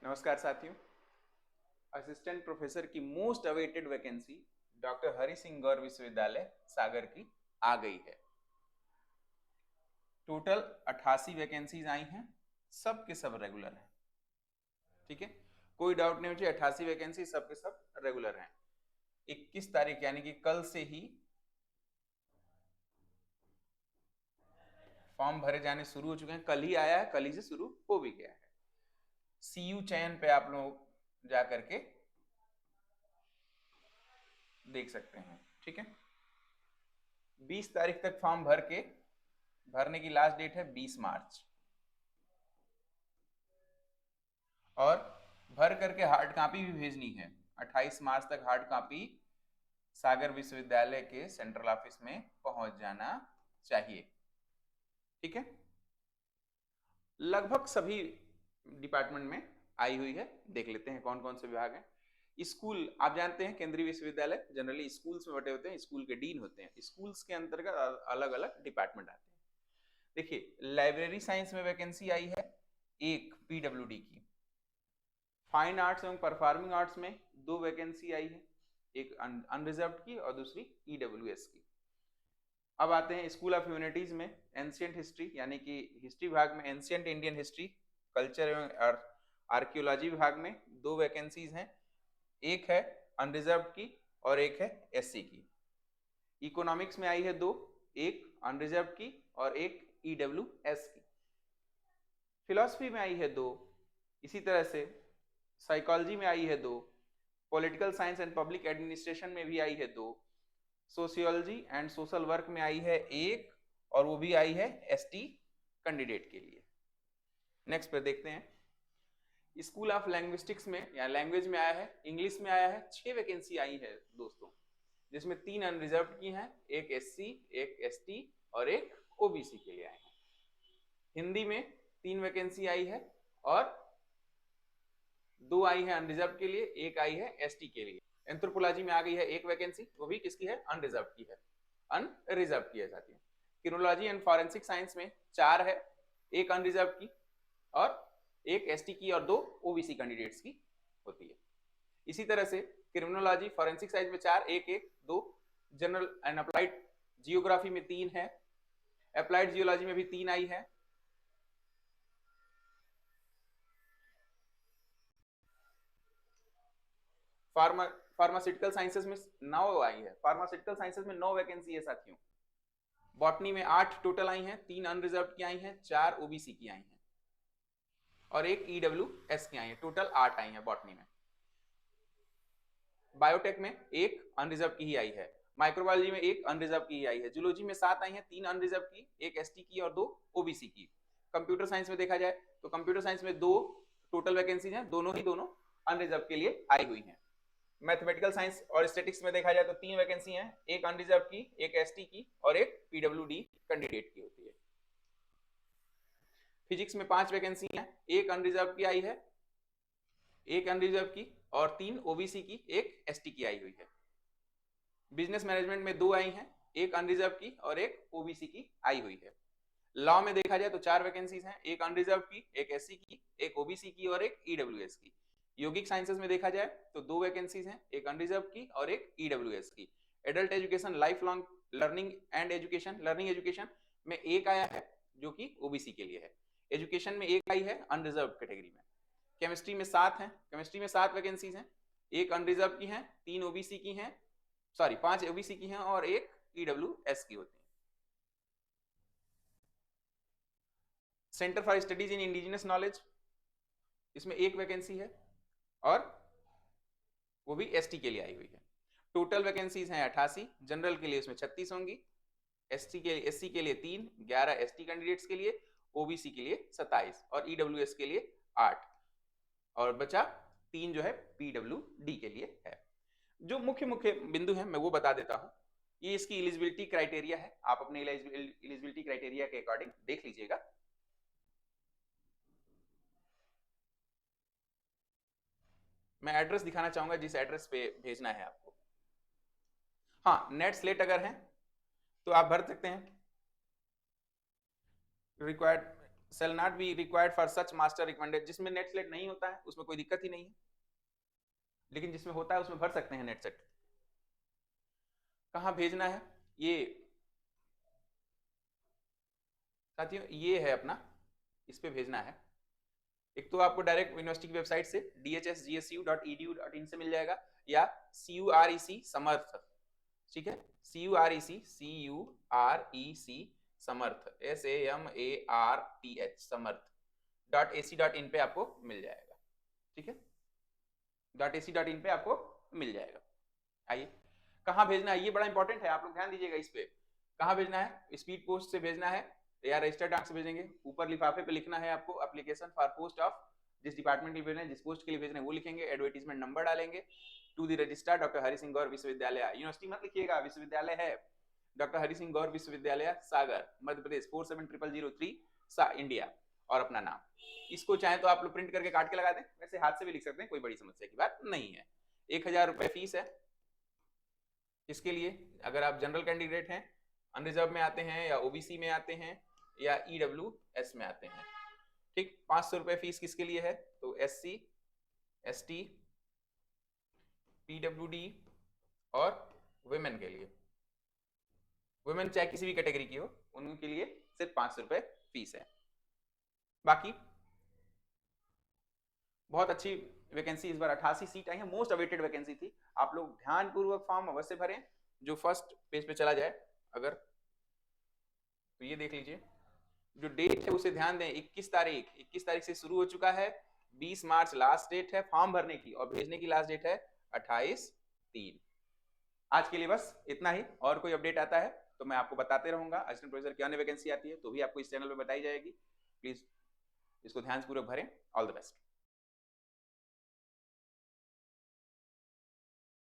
नमस्कार साथियों। Assistant professor की most awaited vacancy doctor Hari Singh Gour Vishwavidyalaya Sagar की आ गई है। टोटल 88 वैकेंसीज आई हैं, सब के सब रेगुलर हैं। ठीक है, कोई डाउट नहीं मुझे, 88 वैकेंसी सब के सब रेगुलर हैं। 21 तारीख यानी कि कल से ही फॉर्म भरे जाने शुरू हो चुके हैं। कल ही आया है, कल ही से शुरू हो भी गया है। सीयू चयन पे आप लोग जा करके देख सकते हैं। ठीक है, 20 तारीख तक फॉर्म भरने की लास्ट डेट है 20 मार्च। और भर करके हार्ड कॉपी भी भेजनी है। 28 मार्च तक हार्ड कॉपी सागर विश्वविद्यालय के सेंट्रल ऑफिस में पहुंच जाना चाहिए। ठीक है, लगभग सभी डिपार्टमेंट में आई हुई है। देख लेते हैं कौन कौन से विभाग हैं। स्कूल, आप जानते हैं केंद्रीय विश्वविद्यालय जनरली स्कूल्स में बटे होते हैं, स्कूल के डीन होते हैं। स्कूल्स के अंतर्गत अलग अलग डिपार्टमेंट आते हैं। देखिए, लाइब्रेरी साइंस में वैकेंसी आई है एक पीडब्ल्यूडी की। फाइन आर्ट्स एवं परफॉर्मिंग आर्ट्स में 2 वैकेंसी आई है, एक अनरिजर्व्ड की और दूसरी ईडब्ल्यूएस की। अब आते हैं स्कूल ऑफ ह्यूमैनिटीज में एंशियंट हिस्ट्री यानी कि हिस्ट्री विभाग में एंशियंट इंडियन हिस्ट्री, कल्चर एवं आर्कियोलॉजी विभाग में 2 वैकेंसीज हैं, एक है अनरिजर्व्ड की और एक है एससी की। इकोनॉमिक्स में आई है 2, एक अनरिजर्व्ड की और एक ईडब्ल्यूएस की। फिलॉसफी में आई है 2, इसी तरह से साइकोलॉजी में आई है 2, political science and public administration में भी आई है 2, सोशियोलॉजी एंड सोशल वर्क में आई है 1 और वो भी आई है एसटी कैंडिडेट के लिए। नेक्स्ट पे देखते हैं, स्कूल ऑफ लैंग्विस्टिक्स में या लैंग्वेज में आया है, इंग्लिश में आया है 6 वैकेंसी आई है दोस्तों, जिसमें 3 अनरिजर्व्ड की हैं, एक एससी, एक एसटी और एक ओबीसी के लिए आए हैं। हिंदी में 3 वैकेंसी आई है और 2 आई है अनरिजर्व के लिए, एक आई है एसटी के लिए। एंथ्रोपोलॉजी में आ गई है 1 वैकेंसी, वो भी किसकी है? अनरिजर्व की है, अनरिजर्व की है साथियों। क्रिमिनोलॉजी एंड फॉरेंसिक साइंस में 4 है, एक अनरिजर्व की और एक एसटी की और 2 ओबीसी कैंडिडेट्स की होती है। इसी तरह से क्रिमिनोलॉजी फॉरेंसिक साइंस में 4, एक एक 2, जनरल एंड अप्लाइड जियोग्राफी में 3 है, अप्लाइड जियोलॉजी में भी 3 आई है, फार्मास्यूटिकल साइंसेज में 9 आई है, फार्मास्यूटिकल साइंसेज में 9 वैकेंसी है साथियों। बॉटनी में 8 टोटल आई हैं, 3 अनरिजर्व की आई हैं, 4 ओबीसी की आई हैं और एक ईडब्ल्यूएस की आई है। टोटल 8 आई हैं बॉटनी में। बायोटेक में 1 अनरिजर्व की ही आई है, माइक्रोबायोलॉजी में 1 अनरिजर्व की ही आई है, जूलॉजी में 7 आई हैं, 3 अनरिजर्व की, एक एसटी की और 2 ओबीसी की। कंप्यूटर साइंस में देखा जाए तो कंप्यूटर साइंस में 2 टोटल वैकेंसीज हैं, दोनों अनरिजर्व के लिए आई हुई हैं। मैथमेटिकल साइंस और स्टैटिक्स में देखा जाए तो 3 वैकेंसी हैं, एक अनरिजर्व की, एक एसटी की और एक पीडब्ल्यूडी कैंडिडेट की होती है। फिजिक्स में 5 वैकेंसी हैं, एक अनरिजर्व की आई है, एक अनरिजर्व की और 3 ओबीसी की, एक एसटी की आई हुई है। बिजनेस मैनेजमेंट में 2 आई हैं, एक अनरिजर्व की और एक ओबीसी की आई हुई है। लॉ में देखा जाए तो 4 वैकेंसीज हैं, एक अनरिजर्व की, एक एससी की, एक ओबीसी की और एक ईडब्ल्यूएस की। योगिक साइंसेज में देखा जाए तो 2 वैकेंसीज हैं, एक अनरिजर्व की और एक ईडब्ल्यूएस की। Adult education life long learning and education, learning education में 1 आया है जो कि ओबीसी के लिए है। एजुकेशन में 1 आई है अनरिजर्व कैटेगरी में। केमिस्ट्री में 7 हैं, केमिस्ट्री में 7 वैकेंसीज हैं, एक अनरिजर्व की हैं, 3 ओबीसी की हैं, सॉरी 5 ओबीसी की हैं और एक ईडब्ल्यूएस की होती है। Centre for studies in indigenous knowledge, इसमें 1 वैकेंसी है और वो भी एसटी के लिए आई हुई है। टोटल वैकेंसीज हैं 88, जनरल के लिए उसमें 36 होंगी, एससी के लिए 3, 11 एसटी कैंडिडेट्स के लिए, ओबीसी के लिए 27 और ईडब्ल्यूएस के लिए 8 और बचा 3 जो है पीडब्ल्यूडी के लिए है। जो मुख्य मुख्य बिंदु हैं मैं वो बता देता हूं। ये इसकी एलिजिबिलिटी क्राइटेरिया है, आप अपने एलिजिबिलिटी क्राइटेरिया के अकॉर्डिंग देख लीजिएगा। मैं एड्रेस दिखाना चाहूंगा जिस एड्रेस पे भेजना है आपको। हाँ, नेट स्लेट अगर है तो आप भर सकते हैं। Required shall not be required for such master recommended, जिसमें नेट स्लेट नहीं होता है उसमें कोई दिक्कत ही नहीं है, लेकिन जिसमें होता है उसमें भर सकते हैं नेट सेट। कहाँ भेजना है ये साथियों, ये है अपना, इस पे भेजना है। एक तो आपको डायरेक्ट यूनिवर्सिटी की वेबसाइट से dhsgsu.edu.in से मिल जाएगा, या CUREC समर्थ, ठीक है, CUREC समर्थ SAMARTH समर्थ.ac.in पे आपको मिल जाएगा, ठीक है, .ac.in पे आपको मिल जाएगा। आइए कहाँ भेजना है, ये बड़ा इंपॉर्टेंट है, आप लोग ध्यान दीजिएगा इस पे। कहाँ भेजना है, स्पीड पोस्ट से भेजना है या रजिस्टर्ड डाक से भेजेंगे। ऊपर लिफाफे पे लिखना है आपको एप्लीकेशन फॉर पोस्ट ऑफ, जिस डिपार्टमेंट के लिए भेजना है, जिस पोस्ट के लिए भेजना है वो लिखेंगे, एडवर्टीजमेंट नंबर डालेंगे, to the registrar doctor Hari Singh Gour Vishwavidyalaya, university मत लिखिएगा, विश्वविद्यालय है डॉक्टर हरि सिंह गौर विश्वविद्यालय सागर मध्य प्रदेश 470003 इंडिया, और अपना नाम। इसको चाहे तो आप लोग प्रिंट करके काट के लगा दें, वैसे हाथ से भी लिख सकते हैं, कोई बड़ी समस्या की बात नहीं है। 1000 रुपए फीस है इसके लिए, अगर आप जनरल कैंडिडेट हैं, अनरिजर्व में आते हैं, या ओबीसी में आते हैं, या EWS में आते हैं, ठीक। 500 रुपए फीस किसके लिए है, तो SC ST PWD और वुमेन के लिए, वुमेन चाहे किसी भी कैटेगरी की हो उनके लिए सिर्फ 500 रुपए फीस है। बाकी बहुत अच्छी वैकेंसी इस बार 88 सीट आई है, मोस्ट अवेटेड वैकेंसी थी। आप लोग ध्यानपूर्वक फॉर्म अवश्य भरें, जो फर्स्ट पेज पे चला जाए अगर, तो ये देख लीजिए, जो डेट है उसे ध्यान दें, 21 तारीख से शुरू हो चुका है, 20 मार्च लास्ट डेट है फॉर्म भरने की, और भेजने की लास्ट डेट है 28/3। आज के लिए बस इतना ही, और कोई अपडेट आता है तो मैं आपको बताते रहूंगा। असिस्टेंट प्रोफेसर की अन्य वैकेंसी आती है तो भी आपको इस चैनल पर बताई जाएगी। प्लीज इसको ध्यानपूर्वक भरें। All the best.